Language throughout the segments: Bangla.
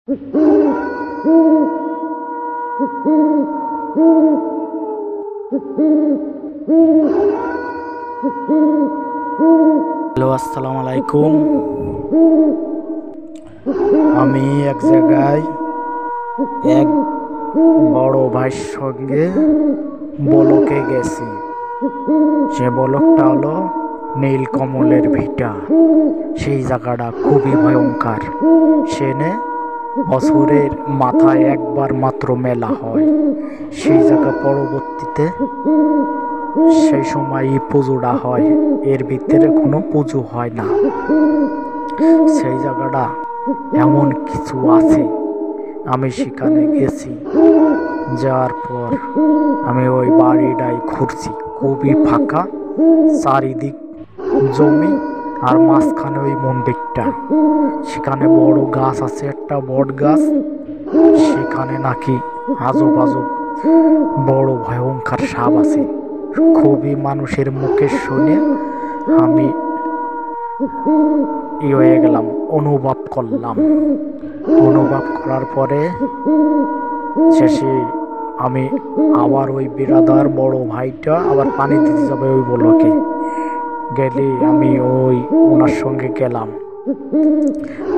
হ্যালো, আসসালামু আলাইকুম। আমি এক জায়গায় এক বড় ভাইয়ের সঙ্গে বলকে গেছি। সে বলকটা হলো নীলকমলের ভিটা। সেই জায়গাটা খুবই ভয়ঙ্কর। সেনে বছরের মাথায় একবার মাত্র মেলা হয়। সেই জায়গা পরবর্তীতে সেই সময় পুজোটা হয়, এর ভিতরে কোনো পুজো হয় না। সেই জায়গাটা এমন কিছু আছে। আমি সেখানে গেছি, যাওয়ার পর আমি ওই বাড়িটাই ঘুরছি। খুবই ফাঁকা, চারিদিক জমি, আর মাঝখানে ওই মন্দিরটা। সেখানে বড় গাছ আছে, একটা বট গাছ। সেখানে নাকি আজব আজব বড় ভয়ঙ্কর সাপ আছে। খুবই মানুষের মুখে শুনে আমি হয়ে গেলাম, অনুভব করলাম। অনুভব করার পরে শেষে আমি আবার ওই বিরাদার বড় ভাইটা আবার পানি দিতে যাবে ওই বলকে গেলে আমি ওনার সঙ্গে গেলাম।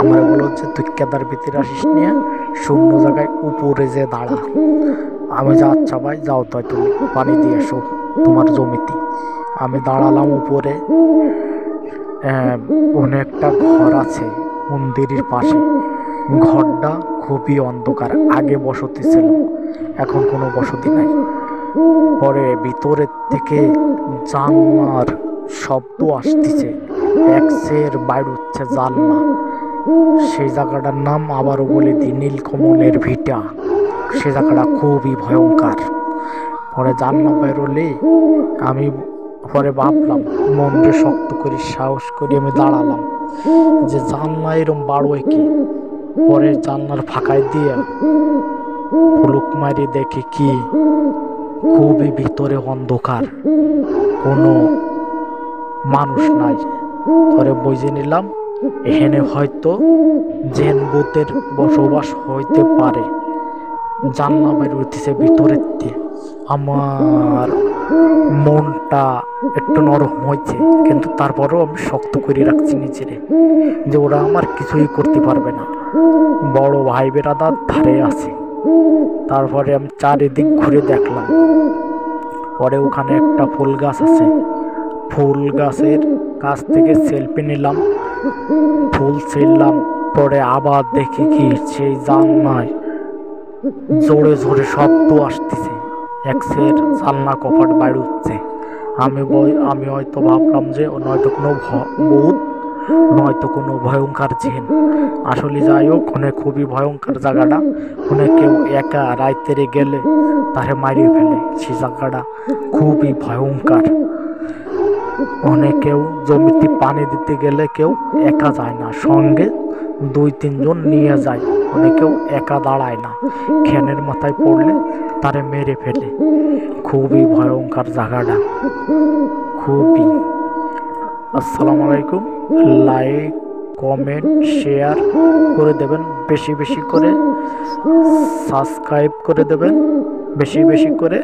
আমার বলো হচ্ছে, তুই কেদার ভিতরে আসিস নিয়ে শূন্য জায়গায় উপরে যে দাঁড়া। আমি যা, আচ্ছা ভাই যাও, তাই তুমি পানি দিয়ে এসো তোমার জমিতে। আমি দাঁড়ালাম উপরে। অনেকটা ঘর আছে মন্দিরের পাশে। ঘরটা খুবই অন্ধকার। আগে বসতি ছিল, এখন কোনো বসতি নাই। পরে ভিতরের থেকে জানলার শব্দ আসতেছে, এক্সের বাইর হচ্ছে জানলা। সেই জায়গাটার নাম আবারও বলে দিই, নীলকমলের ভিটা। সে জায়গাটা খুবই ভয়ঙ্কর। পরে জানলা বেরোলে আমি পরে ভাবলাম, মনকে শক্ত করে সাহস করে আমি দাঁড়ালাম যে জানলা এরম বাড়োয় কি। পরে জানলার ফাঁকায় দিয়ে ফুলুক মারি দেখি কি, খুবই ভিতরে অন্ধকার, কোনো মানুষ নাই। পরে বুঝে নিলাম এখানে হয়তো জেন ভূতের বসবাস হইতে পারে। জানলা বের হইতেছে ভিতরের দিয়ে। আমার মনটা একটু নরম হয়েছে, কিন্তু তারপরেও আমি শক্ত করে রাখছি নিজেরে যে ওরা আমার কিছুই করতে পারবে না। বড় ভাই বেরাদার ধারে আছে। তারপরে আমি চারিদিক ঘুরে দেখলাম। পরে ওখানে একটা ফুল গাছ আছে, ফুল গাছের কাছ থেকে সেলফি নিলাম, ফুল ছিঁড়লাম। পরে আবার দেখি কি, সেই জানলায় জোরে জোরে শব্দ আসতেছে, এক্সের জানলা কপাট বাইর হচ্ছে। আমি হয়তো ভাবলাম যে নয়তো কোনো ভূত, নয়তো কোনো ভয়ঙ্কর জিন। আসলে যাই হোক, ওখানে খুবই ভয়ঙ্কর জায়গাটা। ওখানে কেউ একা রাইতেরে গেলে তারে মারিয়ে ফেলে। সেই জায়গাটা খুবই ভয়ঙ্কর। ওখানে কেউ জমিতে পানি দিতে গেলে কেউ একা যায় না, সঙ্গে 2-3 জন নিয়ে যায়। ওখানে কেউ একা দাঁড়ায় না, খ্যানের মাথায় পড়লে তারে মেরে ফেলে। খুবই ভয়ঙ্কর জায়গাটা, খুবই। আসসালামু আলাইকুম। লাইক, কমেন্ট, শেয়ার করে দেবেন বেশি বেশি করে, সাবস্ক্রাইব করে দেবেন বেশি বেশি করে।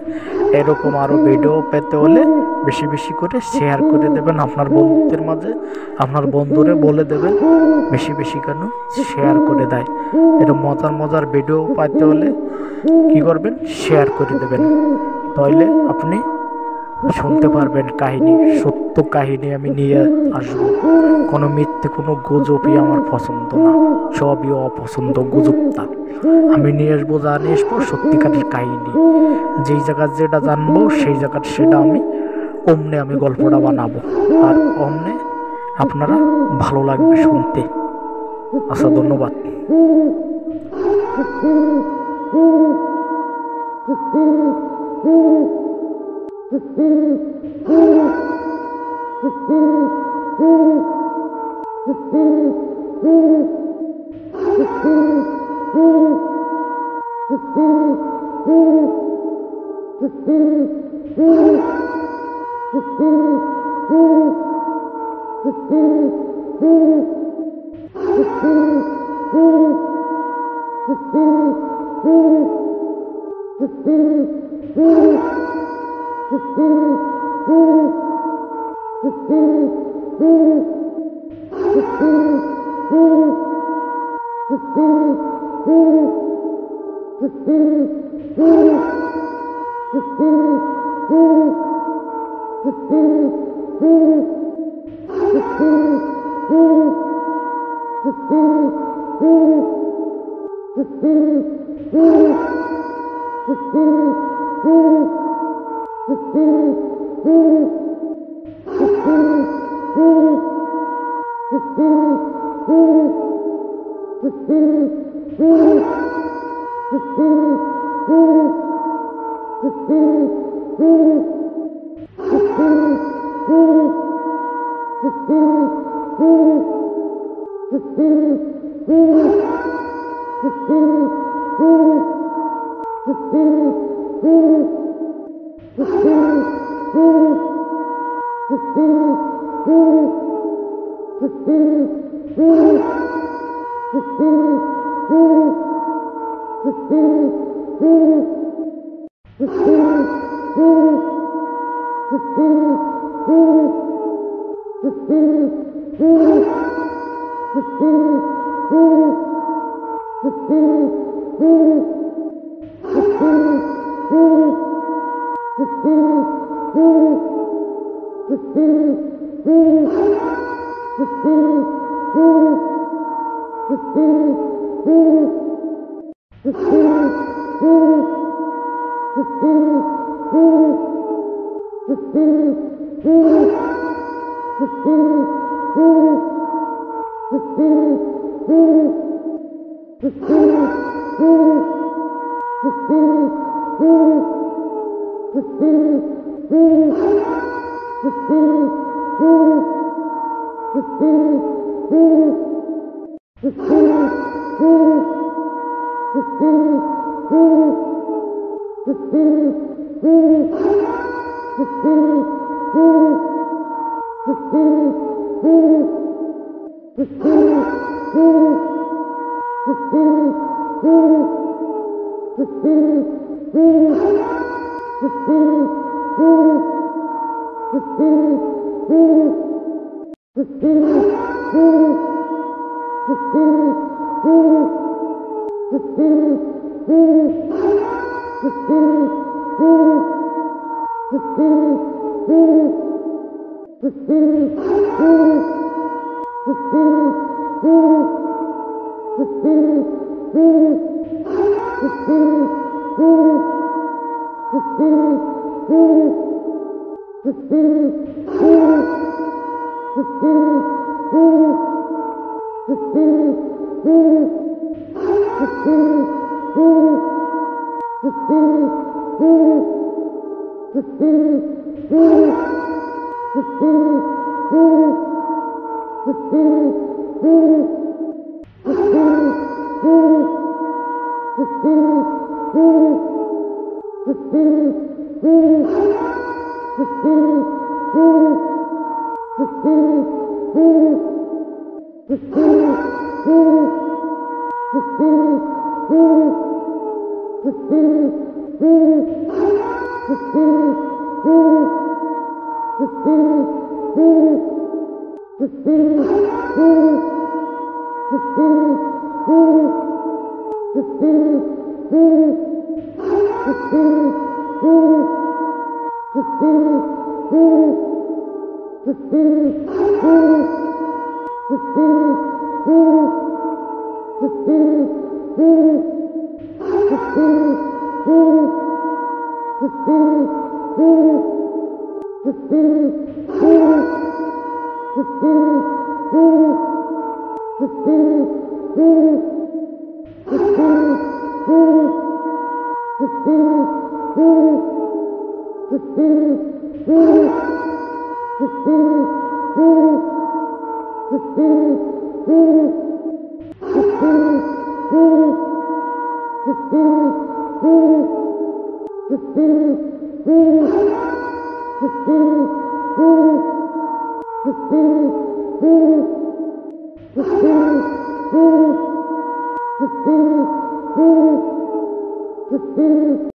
এরকম আরও ভিডিও পেতে হলে বেশি বেশি করে শেয়ার করে দেবেন আপনার বন্ধুদের মাঝে। আপনার বন্ধুরে বলে দেবেন বেশি বেশি কেন শেয়ার করে দেয়। এরকম মজার মজার ভিডিও পাইতে হলে কি করবেন, শেয়ার করে দেবেন। তাহলে আপনি শুনতে পারবেন কাহিনী, সত্য কাহিনী আমি নিয়ে আসবো। কোনো মিথ্যে, কোনো গুজবই আমার পছন্দ না, সবই অপছন্দ, গুজবটা। আমি নিয়ে আসবো, নিয়ে আসবো সত্যিকারের কাহিনী। যেই জায়গার যেটা জানবো সেই জায়গার সেটা অমনে আমি গল্পটা বানাবো, আর অমনে আপনারা ভালো লাগবে শুনতে। আচ্ছা, ধন্যবাদ।